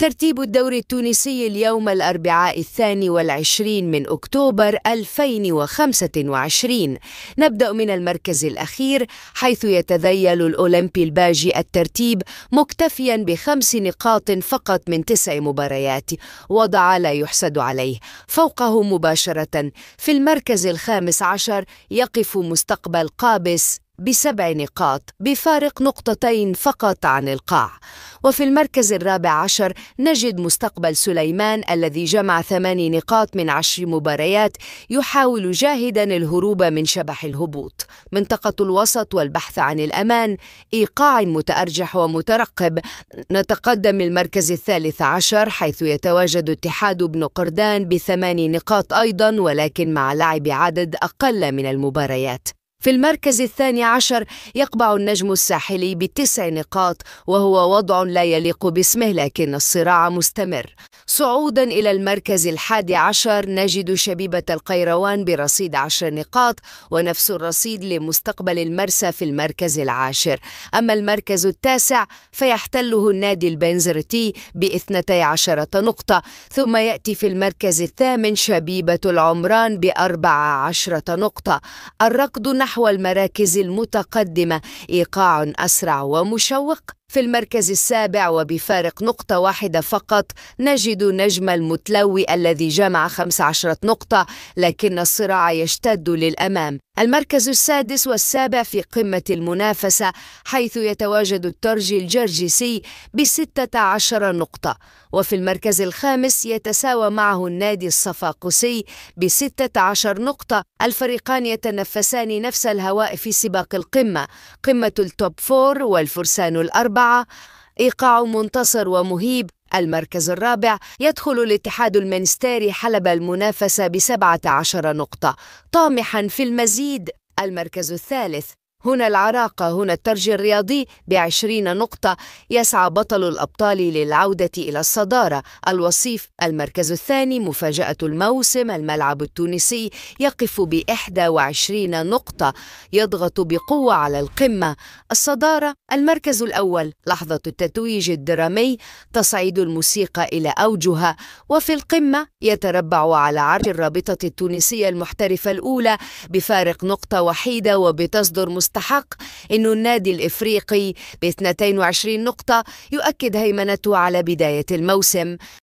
ترتيب الدوري التونسي اليوم الأربعاء 22 من أكتوبر 2025. نبدأ من المركز الأخير حيث يتذيل الأولمبي الباجي الترتيب مكتفيا ب5 نقاط فقط من 9 مباريات، وضع لا يحسد عليه. فوقه مباشرة في المركز الخامس عشر يقف مستقبل قابس ب7 نقاط بفارق نقطتين فقط عن القاع. وفي المركز الرابع عشر نجد مستقبل سليمان الذي جمع 8 نقاط من 10 مباريات، يحاول جاهدا الهروب من شبح الهبوط. منطقة الوسط والبحث عن الأمان، إيقاع متأرجح ومترقب. نتقدم المركز الثالث عشر حيث يتواجد اتحاد بن قردان ب8 نقاط أيضا، ولكن مع لعب عدد أقل من المباريات. في المركز الثاني عشر يقبع النجم الساحلي ب9 نقاط، وهو وضع لا يليق باسمه، لكن الصراع مستمر. صعودا إلى المركز الحادي عشر نجد شبيبة القيروان برصيد 10 نقاط، ونفس الرصيد لمستقبل المرسى في المركز العاشر. أما المركز التاسع فيحتله النادي البنزرتي ب12 نقطة، ثم يأتي في المركز الثامن شبيبة العمران ب14 نقطة. الركض نحو المراكز المتقدمة، إيقاع أسرع ومشوق. في المركز السابع وبفارق نقطة واحدة فقط نجد نجم المتلوي الذي جمع 15 نقطة، لكن الصراع يشتد للأمام. المركز السادس والسابع في قمة المنافسة حيث يتواجد الترجي الجرجسي ب16 نقطة، وفي المركز الخامس يتساوى معه النادي الصفاقسي ب16 نقطة. الفريقان يتنفسان نفس الهواء في سباق القمة، قمة التوب فور والفرسان الأربعة. إيقاع منتصر ومهيب. المركز الرابع يدخل الاتحاد المنستيري حلب المنافسة ب17 نقطة، طامحا في المزيد. المركز الثالث هنا العراقة، هنا الترجي الرياضي ب20 نقطة، يسعى بطل الأبطال للعودة إلى الصدارة. الوصيف المركز الثاني، مفاجأة الموسم الملعب التونسي يقف ب21 نقطة، يضغط بقوة على القمة. الصدارة المركز الأول، لحظة التتويج الدرامي، تصعيد الموسيقى إلى أوجها. وفي القمة يتربع على عرش الرابطة التونسية المحترفة الأولى بفارق نقطة وحيدة، وبتصدر مستحق إنه النادي الإفريقي ب22 نقطة يؤكد هيمنته على بداية الموسم.